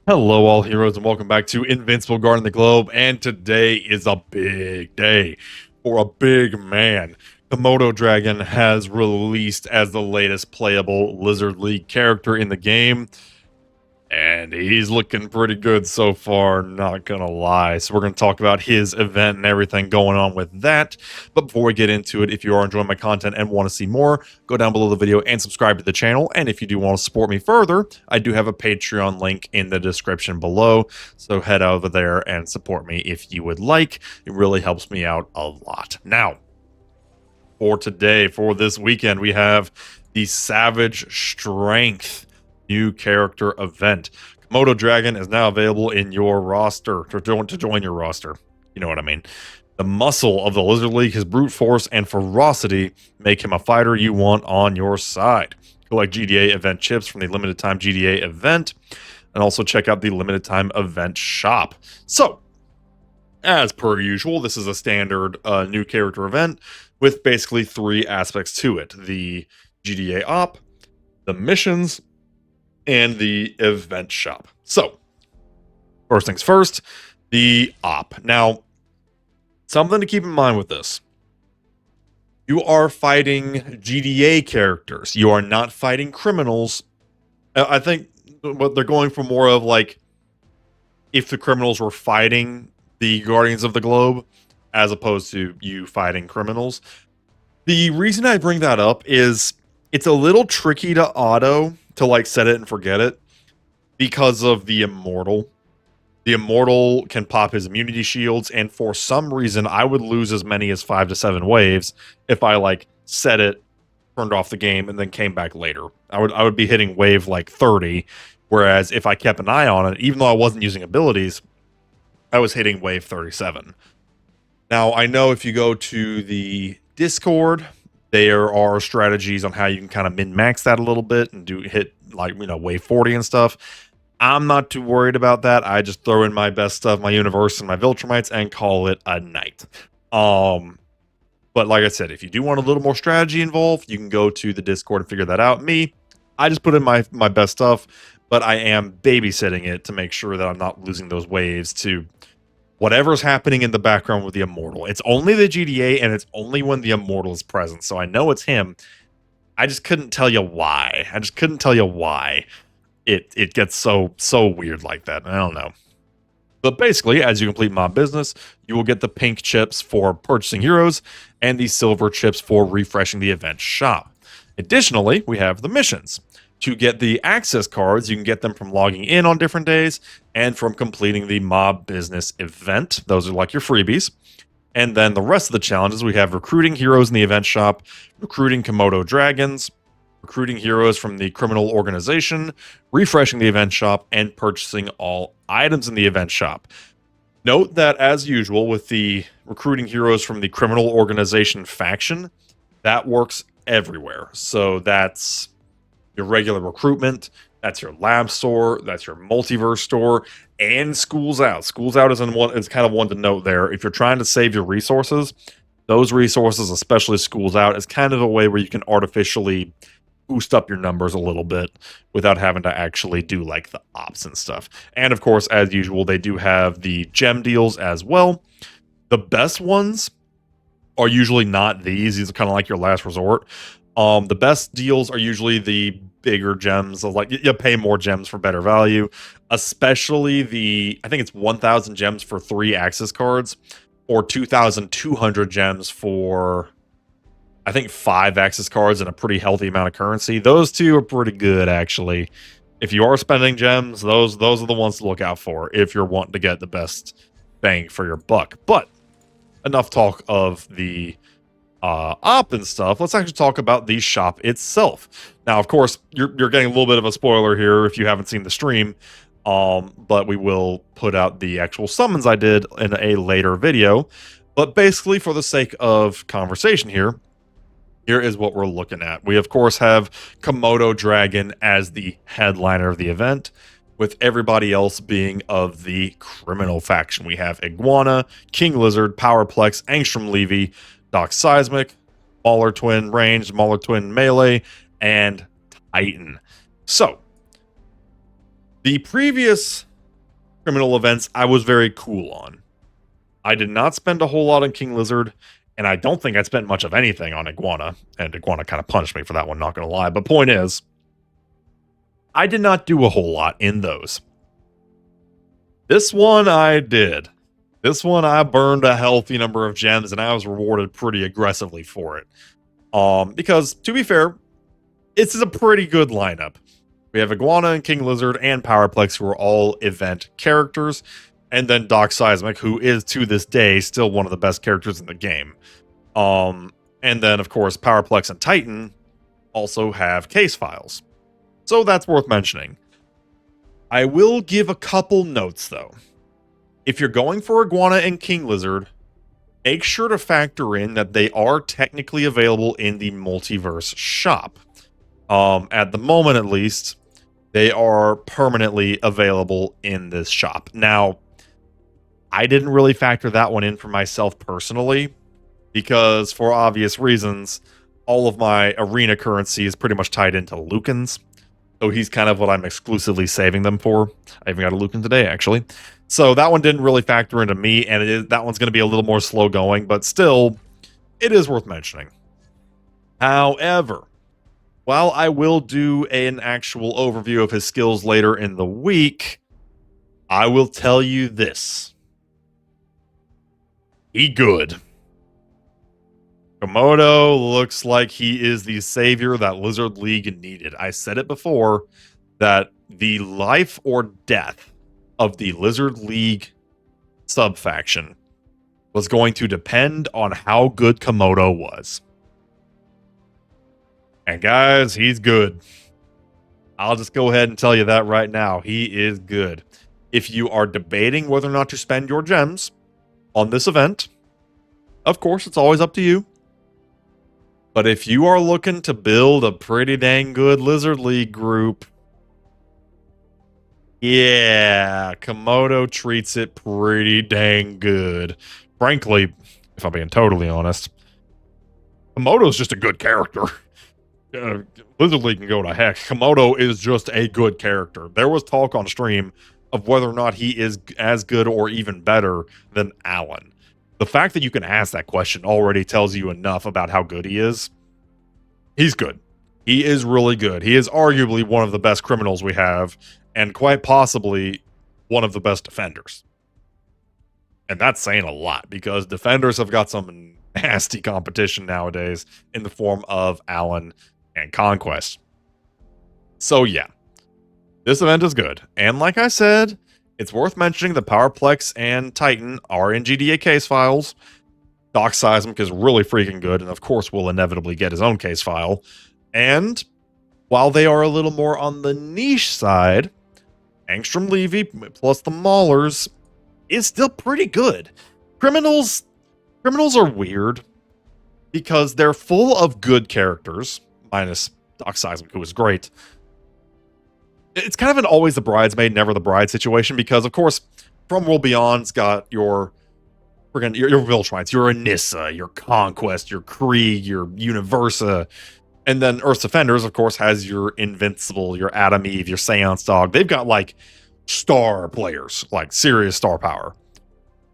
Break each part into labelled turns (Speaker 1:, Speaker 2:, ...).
Speaker 1: Hello, all heroes, and welcome back to Invincible Guarding the Globe. And today is a big day for a big man. Komodo Dragon has released as the latest playable Lizard League character in the game, and he's looking pretty good so far, not gonna lie. So we're gonna talk about his event and everything going on with that. But before we get into it, if you are enjoying my content and want to see more, go down below the video and subscribe to the channel. And if you do want to support me further, I do have a Patreon link in the description below. So head over there and support me if you would like. It really helps me out a lot. Now, for today, for this weekend, we have the Savage Strength new character event. Komodo Dragon is now available in your roster to join your roster. You know what I mean. The muscle of the Lizard League, his brute force and ferocity make him a fighter you want on your side. Collect GDA event chips from the limited time GDA event, and also check out the limited time event shop. So, as per usual, this is a standard new character event with basically three aspects to it: the GDA op, the missions, and the event shop. So, first things first, the op. Now, something to keep in mind with this. You are fighting GDA characters. You are not fighting criminals. I think what they're going for more of like if the criminals were fighting the Guardians of the Globe as opposed to you fighting criminals. The reason I bring that up is it's a little tricky to auto to like set it and forget it because of the Immortal. The Immortal can pop his immunity shields, and for some reason I would lose as many as 5 to 7 waves if I like set it, turned off the game, and then came back later. I would be hitting wave like 30, whereas if I kept an eye on it, even though I wasn't using abilities, I was hitting wave 37. Now, I know if you go to the Discord, there are strategies on how you can kind of min-max that a little bit and hit like, wave 40 and stuff. I'm not too worried about that. I just throw in my best stuff, my universe and my Viltrumites, and call it a night. But like I said, if you do want a little more strategy involved, you can go to the Discord and figure that out. Me, I just put in my best stuff, but I am babysitting it to make sure that I'm not losing those waves to whatever's happening in the background with the Immortal. It's only the GDA, and it's only when the Immortal is present, so I know it's him. I just couldn't tell you why. It gets so weird like that. I don't know. But basically, as you complete mob business, you will get the pink chips for purchasing heroes and the silver chips for refreshing the event shop. Additionally, we have the missions. To get the access cards, you can get them from logging in on different days and from completing the mob business event. Those are like your freebies. And then the rest of the challenges, we have recruiting heroes in the event shop, recruiting Komodo Dragons, recruiting heroes from the criminal organization, refreshing the event shop, and purchasing all items in the event shop. Note that, as usual, with the recruiting heroes from the criminal organization faction, that works everywhere. So that's your regular recruitment, that's your lab store, that's your multiverse store, and Schools Out. Schools Out is kind of one to note there. If you're trying to save your resources, those resources, especially Schools Out, is kind of a way where you can artificially boost up your numbers a little bit without having to actually do like the ops and stuff. And of course, as usual, they do have the gem deals as well. The best ones are usually not these. These are kind of like your last resort. The best deals are usually the bigger gems. So like you pay more gems for better value, especially I think it's 1,000 gems for 3 access cards or 2,200 gems for I think 5 access cards and a pretty healthy amount of currency. Those two are pretty good, actually. If you are spending gems, those are the ones to look out for if you're wanting to get the best bang for your buck. But enough talk of the op and stuff. Let's actually talk about the shop itself. Now, of course, you're getting a little bit of a spoiler here if you haven't seen the stream, but we will put out the actual summons I did in a later video. But basically, for the sake of conversation here is what we're looking at. We, of course, have Komodo Dragon as the headliner of the event, with everybody else being of the criminal faction. We have Iguana, King Lizard, Powerplex, Angstrom Levy, Doc Seismic, Mauler Twin Ranged, Mauler Twin Melee, and Titan. So, the previous criminal events I was very cool on. I did not spend a whole lot on King Lizard, and I don't think I spent much of anything on Iguana, and Iguana kind of punished me for that one, not gonna lie. But point is, I did not do a whole lot in those. This one I did. This one I burned a healthy number of gems, and I was rewarded pretty aggressively for it. Because, to be fair, this is a pretty good lineup. We have Iguana and King Lizard and Powerplex, who are all event characters, and then Doc Seismic, who is, to this day, still one of the best characters in the game. And then, of course, Powerplex and Titan also have case files. So that's worth mentioning. I will give a couple notes, though. If you're going for Iguana and King Lizard, make sure to factor in that they are technically available in the Multiverse shop. At the moment, at least, they are permanently available in this shop. Now, I didn't really factor that one in for myself personally, because for obvious reasons, all of my arena currency is pretty much tied into Lucan's. So he's kind of what I'm exclusively saving them for. I even got a Lucan today, actually. So that one didn't really factor into me, and that one's going to be a little more slow going, but still, it is worth mentioning. However, while I will do an actual overview of his skills later in the week, I will tell you this. He good. Komodo looks like he is the savior that Lizard League needed. I said it before, that the life or death of the Lizard League sub-faction was going to depend on how good Komodo was. And guys, he's good. I'll just go ahead and tell you that right now. He is good. If you are debating whether or not to spend your gems on this event, of course, it's always up to you. But if you are looking to build a pretty dang good Lizard League group, yeah, Komodo treats it pretty dang good. Frankly, if I'm being totally honest, Komodo's just a good character. Lizard League can go to heck. Komodo is just a good character. There was talk on stream of whether or not he is as good or even better than Alan. The fact that you can ask that question already tells you enough about how good he is. He's good. He is really good. He is arguably one of the best criminals we have, and quite possibly one of the best defenders. And that's saying a lot, because defenders have got some nasty competition nowadays in the form of Alan and Conquest. So yeah, this event is good. And like I said, it's worth mentioning that Powerplex and Titan are in GDA case files. Doc Seismic is really freaking good, and of course will inevitably get his own case file. And while they are a little more on the niche side, Angstrom Levy plus the Maulers is still pretty good. Criminals are weird because they're full of good characters, minus Doc Seismic, who is great. It's kind of an always the bridesmaid, never the bride situation, because of course, From World Beyond's got your Viltrumites, your Anissa, your Conquest, your Krieg, your Universa, and then Earth's Defenders, of course, has your Invincible, your Adam Eve, your Seance Dog. They've got like star players, like serious star power.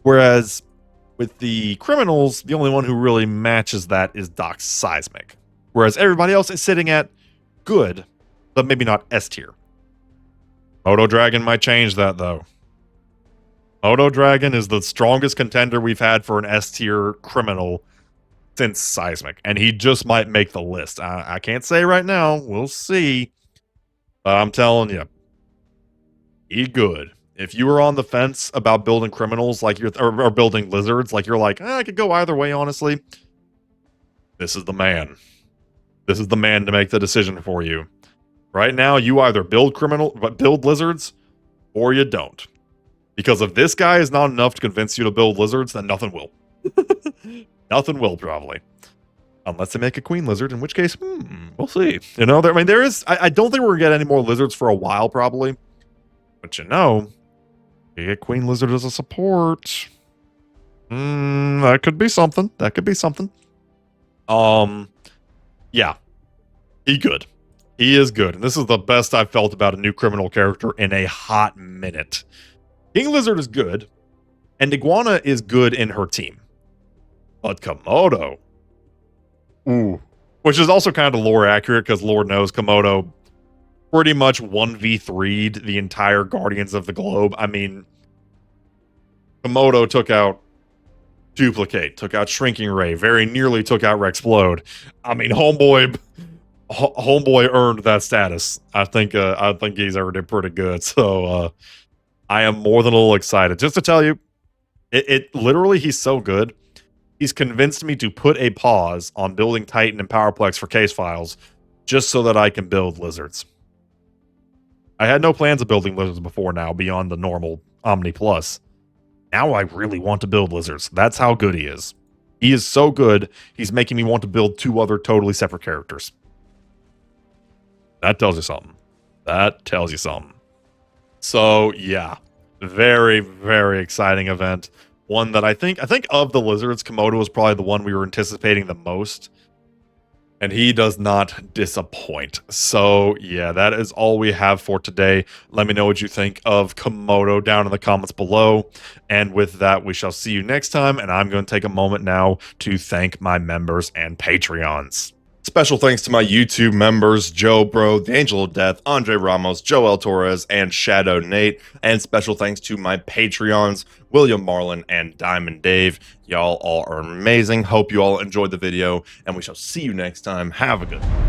Speaker 1: Whereas with the criminals, the only one who really matches that is Doc Seismic. Whereas everybody else is sitting at good, but maybe not S tier. Komodo Dragon might change that, though. Komodo Dragon is the strongest contender we've had for an S tier criminal since Seismic, and he just might make the list. I can't say right now. We'll see. But I'm telling you, he good. If you were on the fence about building criminals like you're or building lizards, like you're like, I could go either way, honestly. This is the man. This is the man to make the decision for you. Right now, you either build lizards, or you don't. Because if this guy is not enough to convince you to build lizards, then nothing will. Nothing will, probably. Unless they make a queen lizard, in which case, we'll see. You know, there is... I don't think we're going to get any more lizards for a while, probably. But you know, you get queen lizard as a support. That could be something. That could be something. Yeah. He good. He is good. And this is the best I've felt about a new criminal character in a hot minute. King Lizard is good, and Iguana is good in her team. But Komodo, ooh, which is also kind of lore accurate because Lord knows Komodo pretty much 1v3'd the entire Guardians of the Globe. I mean, Komodo took out Duplicate, took out Shrinking Ray, very nearly took out Rexplode. I mean, homeboy earned that status. I think he's earned it pretty good. So I am more than a little excited. Just to tell you, it literally, he's so good. He's convinced me to put a pause on building Titan and Powerplex for case files just so that I can build lizards. I had no plans of building lizards before now beyond the normal Omni Plus. Now I really want to build lizards. That's how good he is. He is so good, he's making me want to build 2 other totally separate characters. That tells you something. That tells you something. So, yeah. Very, very exciting event. One that I think of the lizards, Komodo was probably the one we were anticipating the most. And he does not disappoint. So, yeah, that is all we have for today. Let me know what you think of Komodo down in the comments below. And with that, we shall see you next time. And I'm going to take a moment now to thank my members and Patreons. Special thanks to my YouTube members, Joe Bro, The Angel of Death, Andre Ramos, Joel Torres, and Shadow Nate. And special thanks to my Patreons, William Marlin and Diamond Dave. Y'all all are amazing. Hope you all enjoyed the video, and we shall see you next time. Have a good one.